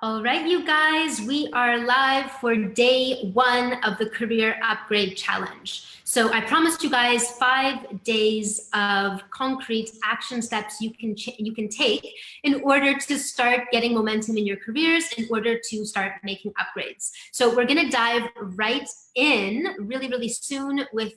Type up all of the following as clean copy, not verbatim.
All right, you guys, we are live for day one of the Career Upgrade Challenge. So I promised you guys 5 days of concrete action steps you can take in order to start getting momentum in your careers, in order to start making upgrades. So we're gonna dive right in really soon with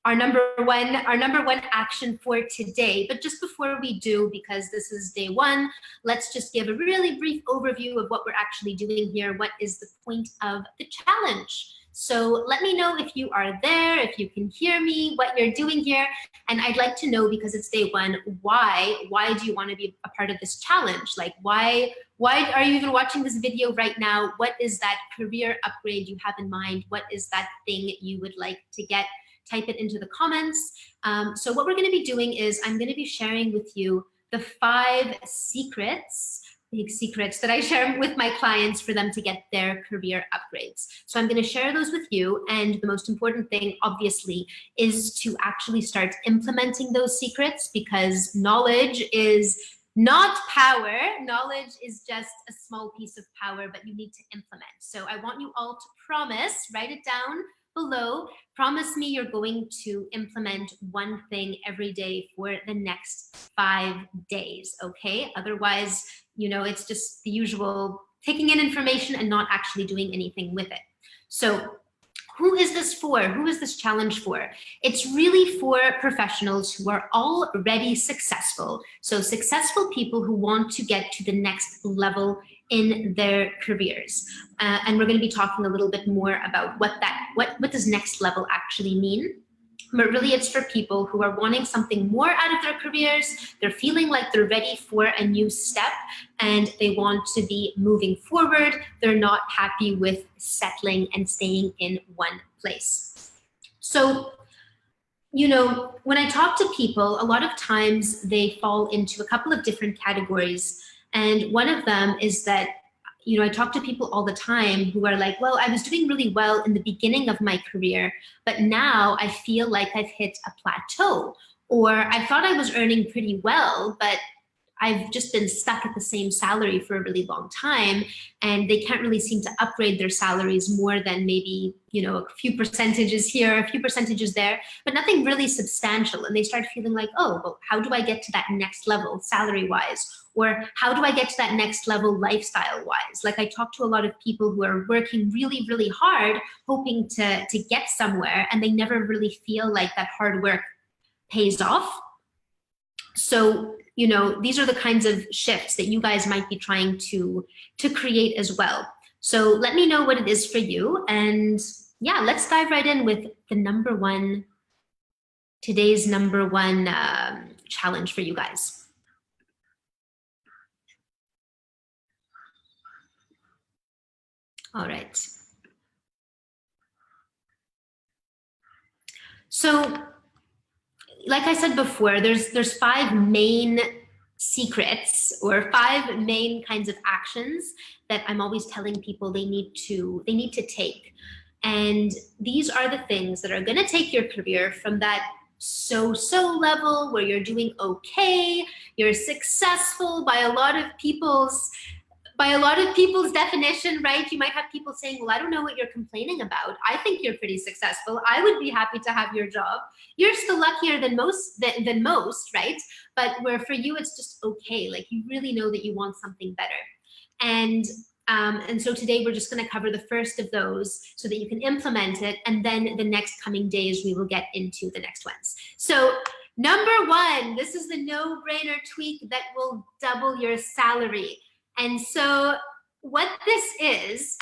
our number one action for today. But just before we do, because this is day one, let's just give a really brief overview of what we're actually doing here. What is the point of the challenge? So let me know if you are there, if you can hear me, what you're doing here. And I'd like to know, because it's day one, why do you want to be a part of this challenge? Like, why are you even watching this video right now? What is that career upgrade you have in mind? What is that thing you would like to get? Type it into the comments. So what we're going to be doing is I'm going to be sharing with you the 5 big secrets that I share with my clients for them to get their career upgrades. So I'm going to share those with you. And the most important thing, obviously, is to actually start implementing those secrets, because knowledge is not power. Knowledge is just a small piece of power, but you need to implement. So I want you all to promise, write it down below, promise me you're going to implement one thing every day for the next 5 days, okay? Otherwise, you know, it's just the usual taking in information and not actually doing anything with it. So who is this for? Who is this challenge for? It's really for professionals who are already successful. So successful people who want to get to the next level in their careers. And we're going to be talking a little bit more about what does next level actually mean. But really, it's for people who are wanting something more out of their careers. They're feeling like they're ready for a new step and they want to be moving forward. They're not happy with settling and staying in one place. So, you know, when I talk to people, a lot of times they fall into a couple of different categories. And one of them is that, you know, I talk to people all the time who are like, well, I was doing really well in the beginning of my career, but now I feel like I've hit a plateau, or I thought I was earning pretty well, but I've just been stuck at the same salary for a really long time, and they can't really seem to upgrade their salaries more than maybe, you know, a few percentages here, a few percentages there, but nothing really substantial. And they start feeling like, oh, well, how do I get to that next level salary-wise? Or how do I get to that next level lifestyle-wise? Like, I talk to a lot of people who are working really hard, hoping to get somewhere, and they never really feel like that hard work pays off. So, you know, these are the kinds of shifts that you guys might be trying to create as well. So let me know what it is for you. And yeah, let's dive right in with the today's number one challenge for you guys. All right. So, like I said before, there's 5 main secrets, or 5 main kinds of actions that I'm always telling people they need to take. And these are the things that are going to take your career from that so-so level where you're doing okay, you're successful by a lot of people's definition, right? You might have people saying, well, I don't know what you're complaining about. I think you're pretty successful. I would be happy to have your job. You're still luckier than most, right? But where for you, it's just okay. Like, you really know that you want something better. And so today we're just going to cover the first of those so that you can implement it. And then the next coming days, we will get into the next ones. So number 1, this is the no-brainer tweak that will double your salary. And so what this is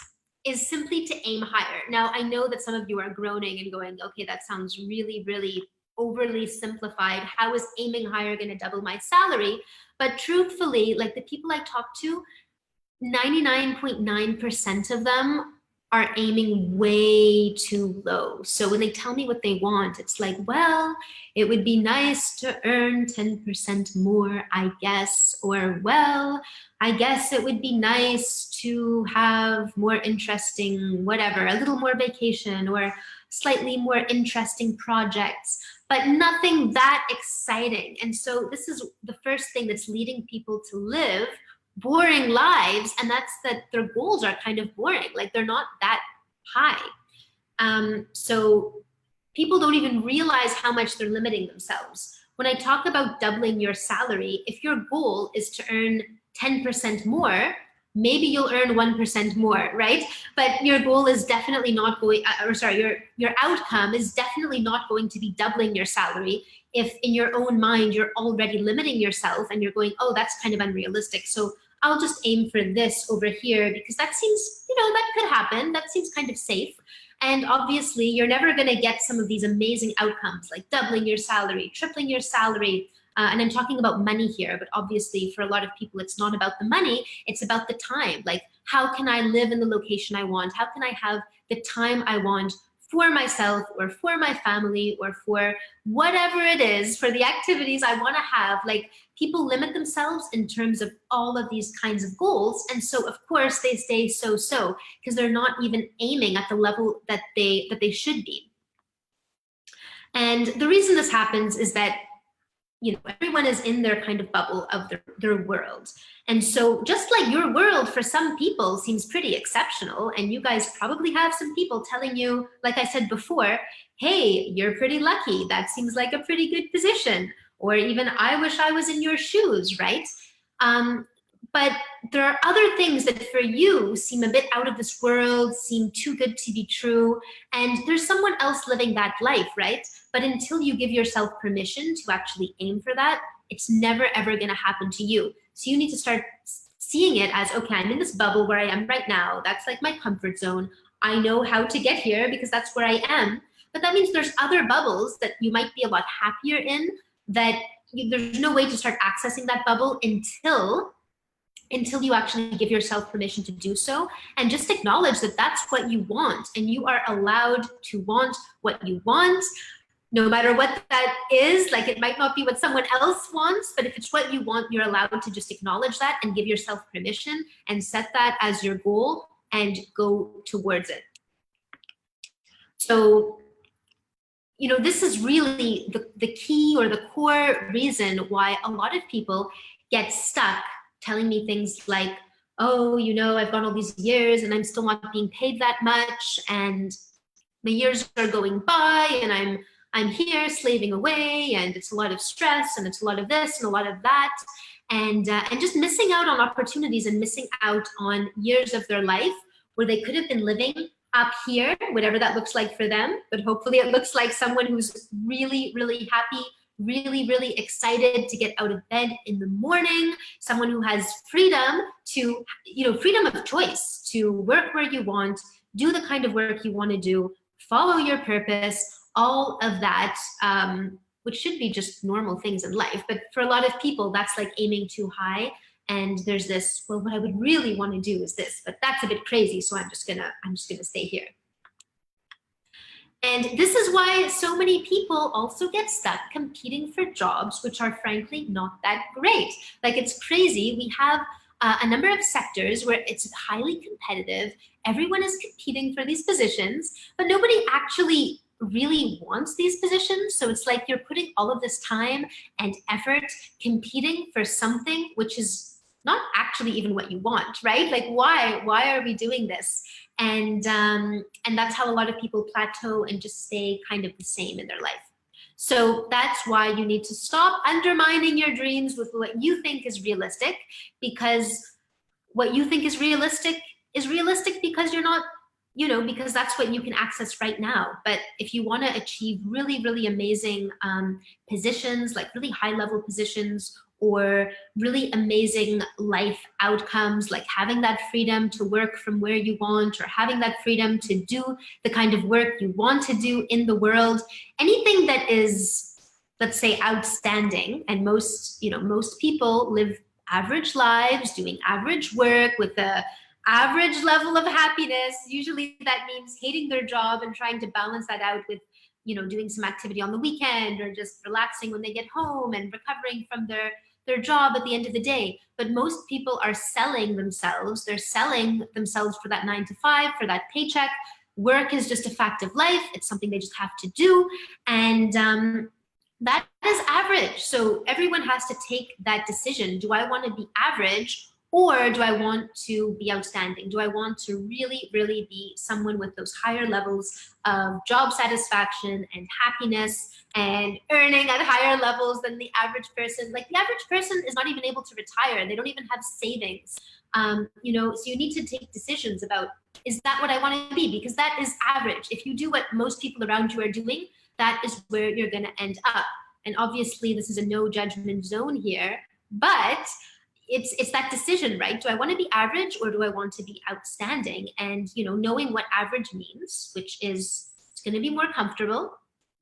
simply to aim higher. Now, I know that some of you are groaning and going, okay, that sounds really overly simplified. How is aiming higher going to double my salary? But truthfully, like, the people I talk to, 99.9% of them are aiming way too low. So when they tell me what they want, it's like, well, it would be nice to earn 10% more, I guess. Or, well, I guess it would be nice to have more interesting, whatever, a little more vacation or slightly more interesting projects, but nothing that exciting. And so this is the first thing that's leading people to live boring lives, and that's that their goals are kind of boring. Like they're not that high. So people don't even realize how much they're limiting themselves. When I talk about doubling your salary, if your goal is to earn 10% more, maybe you'll earn 1% more, right? But your goal is definitely not going, your outcome is definitely not going to be doubling your salary if in your own mind you're already limiting yourself and you're going, oh, that's kind of unrealistic. So I'll just aim for this over here because that seems, that could happen. That seems kind of safe. And obviously, you're never going to get some of these amazing outcomes like doubling your salary, tripling your salary. And I'm talking about money here, but obviously for a lot of people, it's not about the money, it's about the time. Like, how can I live in the location I want? How can I have the time I want for myself or for my family or for whatever it is, for the activities I want to have? Like, people limit themselves in terms of all of these kinds of goals. And so of course they stay so because they're not even aiming at the level that they should be. And the reason this happens is that everyone is in their kind of bubble of their world. And so just like your world for some people seems pretty exceptional, and you guys probably have some people telling you, like I said before, hey, you're pretty lucky. That seems like a pretty good position. Or even, I wish I was in your shoes, right? But there are other things that for you seem a bit out of this world, seem too good to be true, and there's someone else living that life, right? But until you give yourself permission to actually aim for that, it's never ever gonna happen to you. So you need to start seeing it as, okay, I'm in this bubble where I am right now. That's like my comfort zone. I know how to get here because that's where I am. But that means there's other bubbles that you might be a lot happier in, that there's no way to start accessing that bubble until you actually give yourself permission to do so, and just acknowledge that that's what you want, and you are allowed to want what you want, no matter what that is. Like, it might not be what someone else wants, but if it's what you want, you're allowed to just acknowledge that and give yourself permission and set that as your goal and go towards it. So, this is really the key or the core reason why a lot of people get stuck telling me things like, oh, I've gone all these years and I'm still not being paid that much, and the years are going by and I'm here slaving away, and it's a lot of stress and it's a lot of this and a lot of that, and just missing out on opportunities and missing out on years of their life where they could have been living up here, whatever that looks like for them. But hopefully it looks like someone who's really, really happy, really, really excited to get out of bed in the morning, someone who has freedom to, freedom of choice to work where you want, do the kind of work you want to do, follow your purpose, all of that, which should be just normal things in life. But for a lot of people, that's like aiming too high. And there's this, well, what I would really want to do is this, but that's a bit crazy, so I'm just gonna stay here. And this is why so many people also get stuck competing for jobs which are frankly not that great. Like, it's crazy. We have a number of sectors where it's highly competitive. Everyone is competing for these positions, but nobody actually really wants these positions. So it's like you're putting all of this time and effort competing for something which is not actually even what you want, right? Like, why are we doing this? And that's how a lot of people plateau and just stay kind of the same in their life. So that's why you need to stop undermining your dreams with what you think is realistic, because what you think is realistic because you're not, because that's what you can access right now. But if you want to achieve really, really amazing positions, like really high level positions, or really amazing life outcomes, like having that freedom to work from where you want, or having that freedom to do the kind of work you want to do in the world, anything that is, let's say, outstanding. And most people live average lives, doing average work with a average level of happiness. Usually that means hating their job and trying to balance that out with, doing some activity on the weekend, or just relaxing when they get home and recovering from their job at the end of the day. But most people are selling themselves. They're selling themselves for that 9 to 5, for that paycheck. Work is just a fact of life. It's something they just have to do. And that is average. So everyone has to take that decision. Do I want to be average, Or do I want to be outstanding? Do I want to really, really be someone with those higher levels of job satisfaction and happiness and earning at higher levels than the average person? Like the average person is not even able to retire. They don't even have savings. You know, so you need to take decisions about, is that what I want to be? Because that is average. If you do what most people around you are doing, that is where you're going to end up. And obviously this is a no judgment zone here, but it's that decision, right? Do I want to be average or do I want to be outstanding? And, you know, knowing what average means, which is it's going to be more comfortable,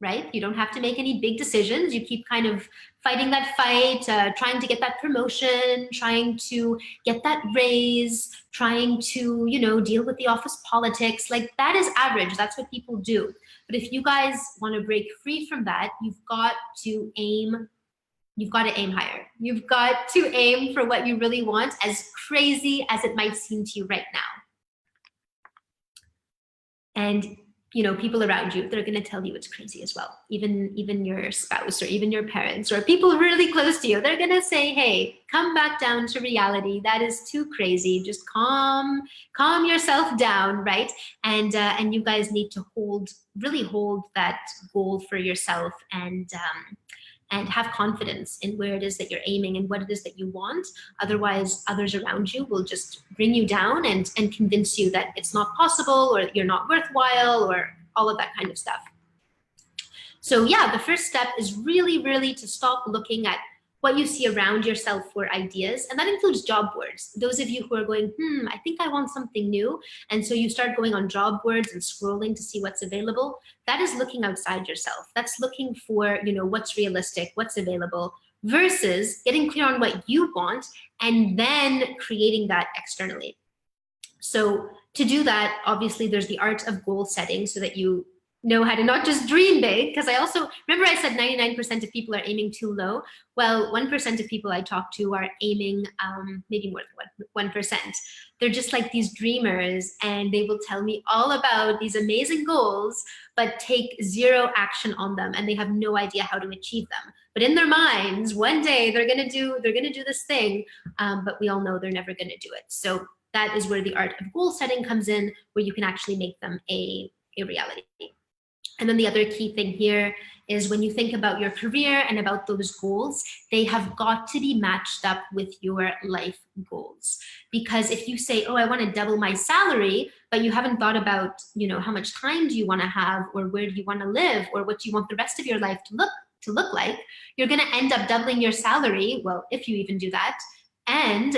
right? You don't have to make any big decisions. You keep kind of fighting that fight, trying to get that promotion, trying to get that raise, trying to, you know, deal with the office politics. Like that is average. That's what people do. But if you guys want to break free from that, you've got to aim higher. You've got to aim for what you really want, as crazy as it might seem to you right now. And, you know, people around you, they're going to tell you it's crazy as well. Even your spouse or even your parents or people really close to you, they're going to say, hey, come back down to reality. That is too crazy. Just calm yourself down, right? And you guys need to really hold that goal for yourself and have confidence in where it is that you're aiming and what it is that you want. Otherwise, others around you will just bring you down and convince you that it's not possible or you're not worthwhile or all of that kind of stuff. So yeah, the first step is really, really to stop looking at what you see around yourself for ideas. And that includes job boards. Those of you who are going, I think I want something new. And so you start going on job boards and scrolling to see what's available. That is looking outside yourself. That's looking for, you know, what's realistic, what's available, versus getting clear on what you want and then creating that externally. So to do that, obviously there's the art of goal setting so that you know how to not just dream big, because I also, remember I said 99% of people are aiming too low. Well, 1% of people I talk to are aiming maybe more than 1%. They're just like these dreamers and they will tell me all about these amazing goals, but take zero action on them and they have no idea how to achieve them. But in their minds, one day they're gonna do this thing, but we all know they're never gonna do it. So that is where the art of goal setting comes in, where you can actually make them a reality. And then the other key thing here is when you think about your career and about those goals, they have got to be matched up with your life goals. Because if you say, oh, I want to double my salary, but you haven't thought about, you know, how much time do you want to have, or where do you want to live, or what do you want the rest of your life to look like, you're going to end up doubling your salary. Well, if you even do that. And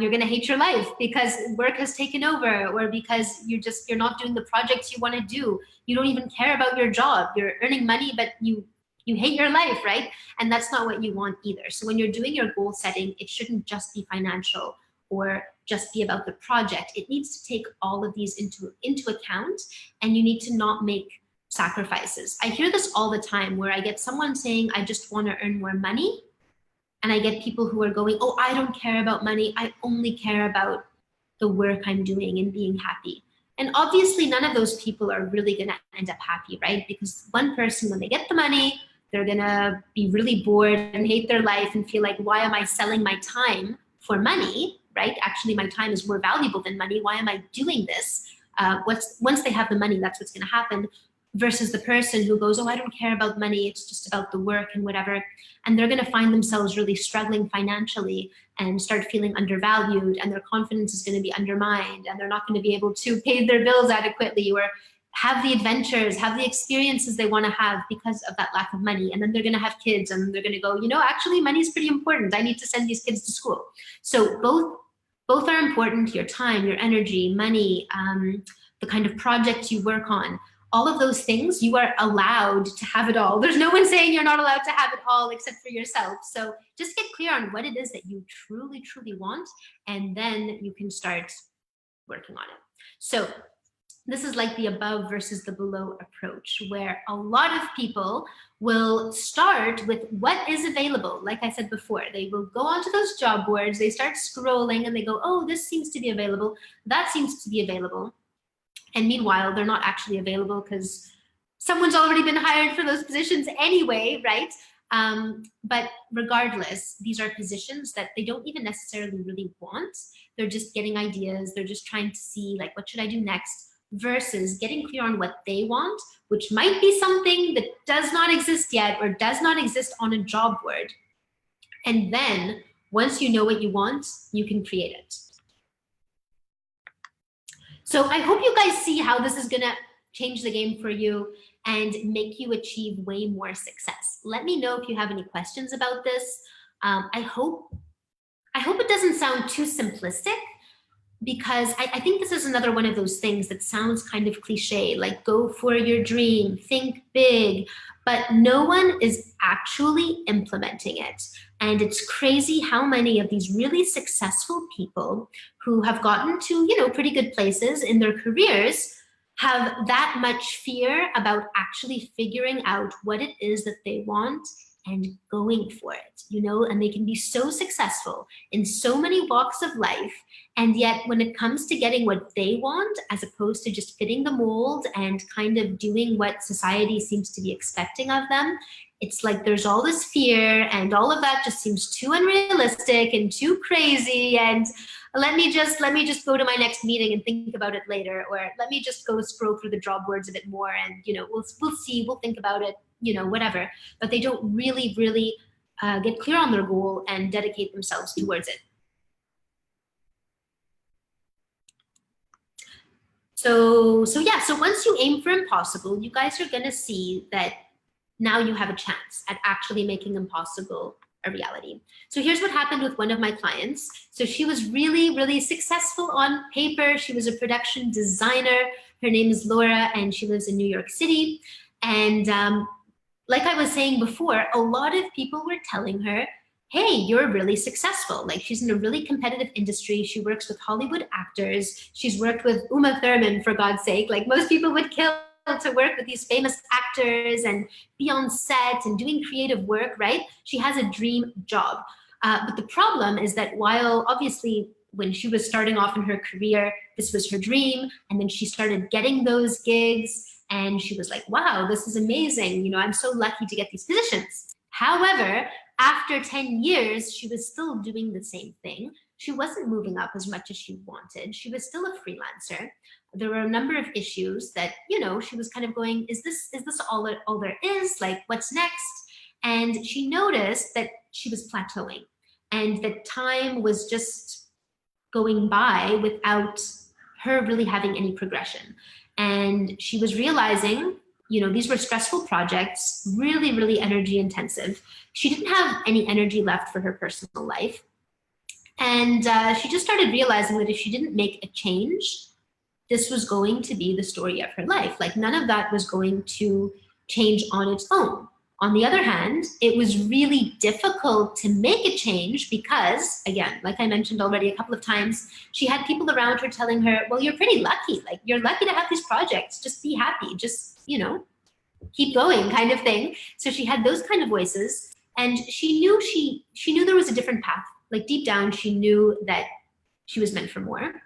you're going to hate your life because work has taken over, or because you're not doing the projects you want to do. You don't even care about your job. You're earning money, but you hate your life, right? And that's not what you want either. So when you're doing your goal setting, it shouldn't just be financial or just be about the project. It needs to take all of these into account, and you need to not make sacrifices. I hear this all the time where I get someone saying, I just want to earn more money. And I get people who are going, oh, I don't care about money. I only care about the work I'm doing and being happy. And obviously none of those people are really going to end up happy, right? Because one person, when they get the money, they're going to be really bored and hate their life and feel like, why am I selling my time for money, right? Actually, my time is more valuable than money. Why am I doing this? Once they have the money, that's what's going to happen. Versus the person who goes, oh, I don't care about money. It's just about the work and whatever. And they're going to find themselves really struggling financially and start feeling undervalued, and their confidence is going to be undermined, and they're not going to be able to pay their bills adequately or have the adventures, have the experiences they want to have because of that lack of money. And then they're going to have kids and they're going to go, you know, actually money is pretty important. I need to send these kids to school. So both are important: your time, your energy, money, the kind of projects you work on. All of those things, you are allowed to have it all. There's no one saying you're not allowed to have it all except for yourself. So just get clear on what it is that you truly, truly want, and then you can start working on it. So this is like the above versus the below approach, where a lot of people will start with what is available. Like I said before, they will go onto those job boards, they start scrolling and they go, oh, this seems to be available, that seems to be available. And meanwhile, they're not actually available because someone's already been hired for those positions anyway, right? But regardless, these are positions that they don't even necessarily really want. They're just getting ideas. They're just trying to see, like, what should I do next, versus getting clear on what they want, which might be something that does not exist yet or does not exist on a job board. And then once you know what you want, you can create it. So I hope you guys see how this is gonna change the game for you and make you achieve way more success. Let me know if you have any questions about this. I hope it doesn't sound too simplistic, because I think this is another one of those things that sounds kind of cliche, like go for your dream, think big, but no one is actually implementing it. And it's crazy how many of these really successful people who have gotten to, you know, pretty good places in their careers have that much fear about actually figuring out what it is that they want and going for it, you know, and they can be so successful in so many walks of life. And yet when it comes to getting what they want, as opposed to just fitting the mold and kind of doing what society seems to be expecting of them, it's like there's all this fear, and all of that just seems too unrealistic and too crazy, and let me just go to my next meeting and think about it later, or let me just go scroll through the job boards a bit more, and, you know, we'll see, we'll think about it, you know, whatever. But they don't really get clear on their goal and dedicate themselves towards it. So yeah, so once you aim for impossible, you guys are gonna see that now you have a chance at actually making impossible a reality. So here's what happened with one of my clients. So she was really successful on paper. She was a production designer. Her name is Laura, and she lives in New York City. And like I was saying before, a lot of people were telling her, hey, you're really successful. Like, she's in a really competitive industry. She works with Hollywood actors. She's worked with Uma Thurman, for God's sake. Like, most people would kill to work with these famous actors and be on set and doing creative work, right? She has a dream job. But the problem is that while obviously when she was starting off in her career, this was her dream, and then she started getting those gigs, and she was like, wow, this is amazing. You know, I'm so lucky to get these positions. However, after 10 years, she was still doing the same thing. She wasn't moving up as much as she wanted. She was still a freelancer. There were a number of issues that, you know, she was kind of going, is this all there is? Like, what's next? And she noticed that she was plateauing, and that time was just going by without her really having any progression. And she was realizing, you know, these were stressful projects, really energy intensive. She didn't have any energy left for her personal life. And she just started realizing that if she didn't make a change, this was going to be the story of her life. Like, none of that was going to change on its own. On the other hand, it was really difficult to make a change because, again, like I mentioned already a couple of times, she had people around her telling her, well, you're pretty lucky. Like, you're lucky to have these projects. Just be happy. Just, you know, keep going, kind of thing. So she had those kind of voices, and she knew there was a different path. Like, deep down, she knew that she was meant for more.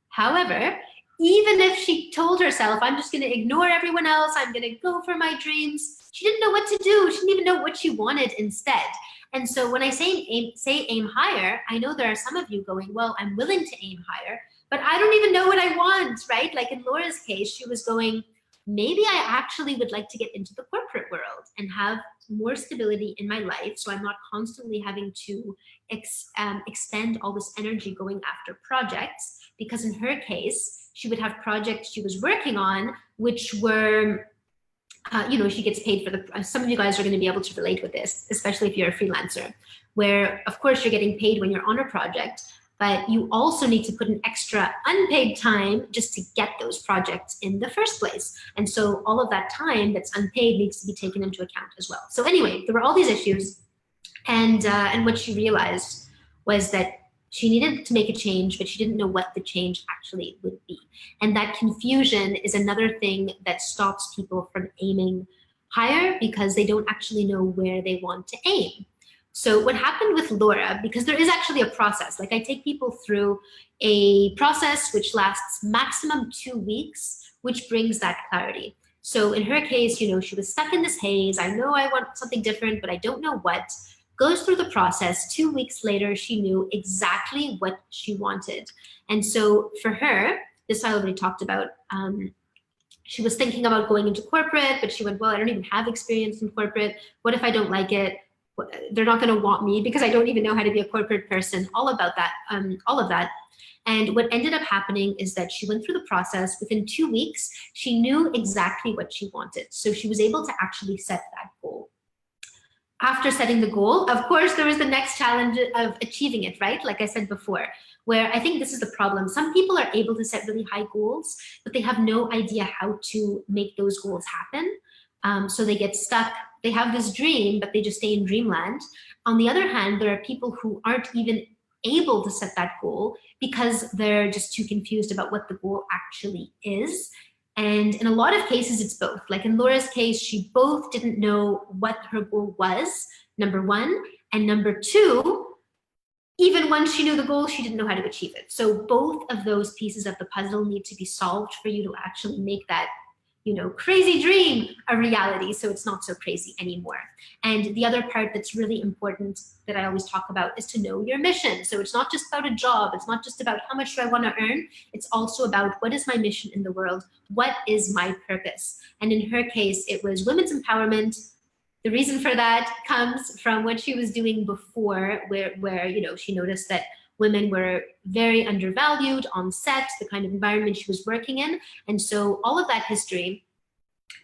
However, even if she told herself, I'm just going to ignore everyone else, I'm going to go for my dreams, she didn't know what to do. She didn't even know what she wanted instead. And so when I say aim higher, I know there are some of you going, well, I'm willing to aim higher, but I don't even know what I want, right? Like in Laura's case, she was going, maybe I actually would like to get into the corporate world and have more stability in my life, so I'm not constantly having to expend all this energy going after projects. Because in her case, she would have projects she was working on, which were, you know, she gets paid for the, some of you guys are going to be able to relate with this, especially if you're a freelancer, where of course you're getting paid when you're on a project, but you also need to put in extra unpaid time just to get those projects in the first place. And so all of that time that's unpaid needs to be taken into account as well. So anyway, there were all these issues, and what she realized was that she needed to make a change, but she didn't know what the change actually would be. And that confusion is another thing that stops people from aiming higher, because they don't actually know where they want to aim. So what happened with Laura, because there is actually a process, like I take people through a process which lasts maximum 2 weeks, which brings that clarity. So in her case, you know, she was stuck in this haze. I know I want something different, but I don't know what. Goes through the process. 2 weeks later, she knew exactly what she wanted. And so for her, this I already talked about, she was thinking about going into corporate, but she went, well, I don't even have experience in corporate. What if I don't like it? They're not going to want me because I don't even know how to be a corporate person. All about that, all of that. And what ended up happening is that she went through the process. Within 2 weeks, she knew exactly what she wanted. So she was able to actually set that goal. After setting the goal, of course, there was the next challenge of achieving it, right? Like I said before, where I think this is the problem. Some people are able to set really high goals, but they have no idea how to make those goals happen. So they get stuck. They have this dream, but they just stay in dreamland. On the other hand, there are people who aren't even able to set that goal because they're just too confused about what the goal actually is. And in a lot of cases, it's both. Like in Laura's case, she both didn't know what her goal was, number one, and number two, even when she knew the goal, she didn't know how to achieve it. So both of those pieces of the puzzle need to be solved for you to actually make that, you know, crazy dream a reality, so it's not so crazy anymore. And the other part that's really important that I always talk about is to know your mission. So it's not just about a job, it's not just about how much do I want to earn, it's also about what is my mission in the world, what is my purpose. And in her case, it was women's empowerment. The reason for that comes from what she was doing before, where you know, she noticed that women were very undervalued on set, the kind of environment she was working in. And so all of that history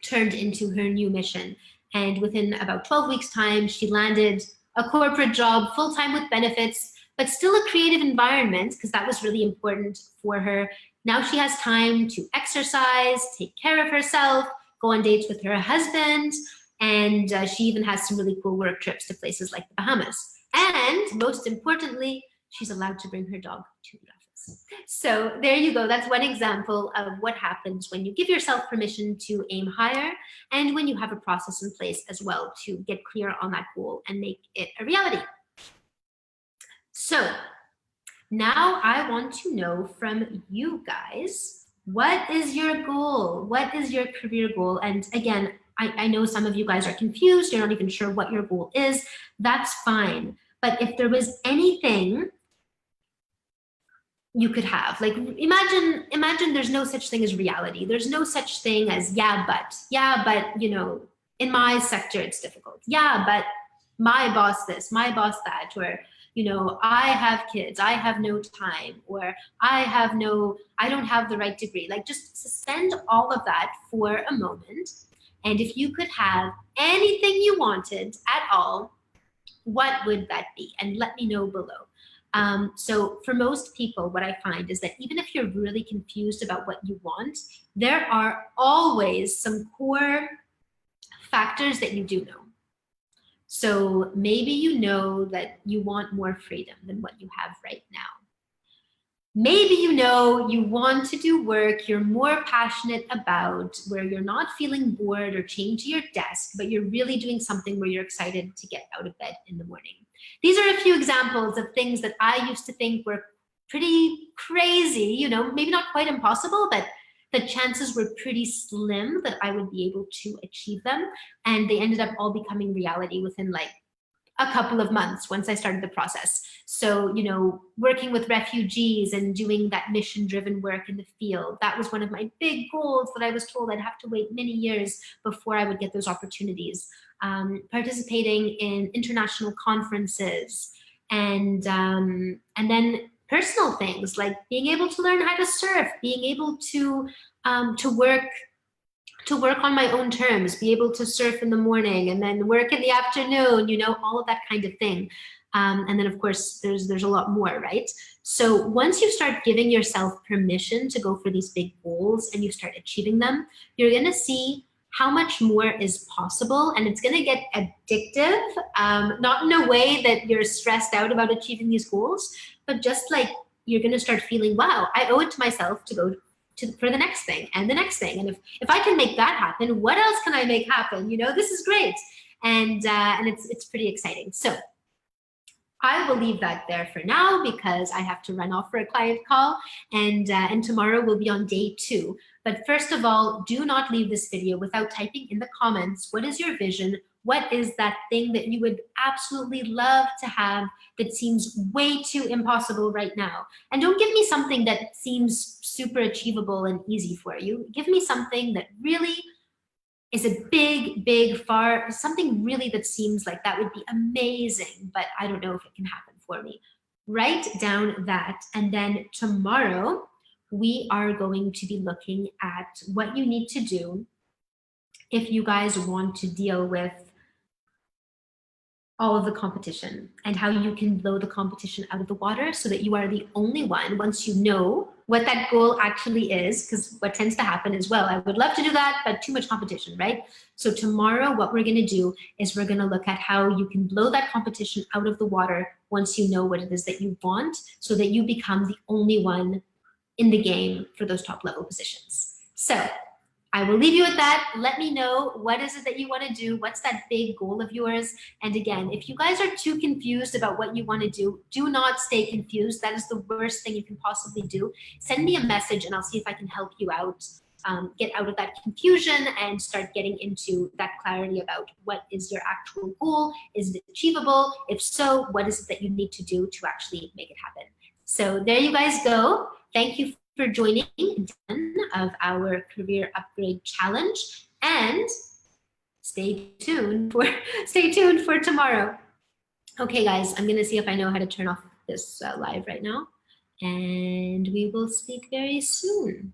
turned into her new mission. And within about 12 weeks' time, she landed a corporate job, full-time with benefits, but still a creative environment, because that was really important for her. Now she has time to exercise, take care of herself, go on dates with her husband, and she even has some really cool work trips to places like the Bahamas. And most importantly, she's allowed to bring her dog to the office. So there you go. That's one example of what happens when you give yourself permission to aim higher and when you have a process in place as well to get clear on that goal and make it a reality. So now I want to know from you guys, what is your goal? What is your career goal? And again, I know some of you guys are confused. You're not even sure what your goal is. That's fine. But if there was anything you could have, like imagine there's no such thing as reality. There's no such thing as yeah, but you know, in my sector it's difficult. Yeah, but my boss this, my boss that, or you know, I have kids, I have no time, or I don't have the right degree. Like just suspend all of that for a moment. And if you could have anything you wanted at all, what would that be? And let me know below. So for most people, what I find is that even if you're really confused about what you want, there are always some core factors that you do know. So maybe you know that you want more freedom than what you have right now. Maybe you know you want to do work you're more passionate about, where you're not feeling bored or chained to your desk, but you're really doing something where you're excited to get out of bed in the morning. These are a few examples of things that I used to think were pretty crazy, you know, maybe not quite impossible, but the chances were pretty slim that I would be able to achieve them. And they ended up all becoming reality within like a couple of months once I started the process. So, you know, working with refugees and doing that mission-driven work in the field, that was one of my big goals that I was told I'd have to wait many years before I would get those opportunities. Participating in international conferences, and then personal things like being able to learn how to surf, being able to work on my own terms, be able to surf in the morning and then work in the afternoon, you know, all of that kind of thing. And then of course, there's a lot more, right? So once you start giving yourself permission to go for these big goals and you start achieving them, you're gonna see how much more is possible, and it's gonna get addictive, not in a way that you're stressed out about achieving these goals, but just like you're gonna start feeling, wow, I owe it to myself to go for the next thing and the next thing. And if I can make that happen, what else can I make happen? You know, this is great. And it's pretty exciting. So I will leave that there for now because I have to run off for a client call, and tomorrow we'll be on day 2. But first of all, do not leave this video without typing in the comments, what is your vision? What is that thing that you would absolutely love to have that seems way too impossible right now? And don't give me something that seems super achievable and easy for you. Give me something that really is a big, far, something really that seems like that would be amazing, but I don't know if it can happen for me. Write down that, and then tomorrow we are going to be looking at what you need to do if you guys want to deal with all of the competition and how you can blow the competition out of the water so that you are the only one once you know what that goal actually is, because what tends to happen is, well, I would love to do that, but too much competition, right? So tomorrow what we're gonna do is we're gonna look at how you can blow that competition out of the water once you know what it is that you want so that you become the only one in the game for those top level positions. So I will leave you with that. Let me know, what is it that you want to do? What's that big goal of yours? And again, if you guys are too confused about what you want to do not stay confused. That is the worst thing you can possibly do. Send me a message and I'll see if I can help you out, get out of that confusion and start getting into that clarity about what is your actual goal. Is it achievable? If so, what is it that you need to do to actually make it happen? So there you guys go. Thank you for joining of our career upgrade challenge, and stay tuned for tomorrow. Okay guys, I'm gonna see if I know how to turn off this live right now, and we will speak very soon.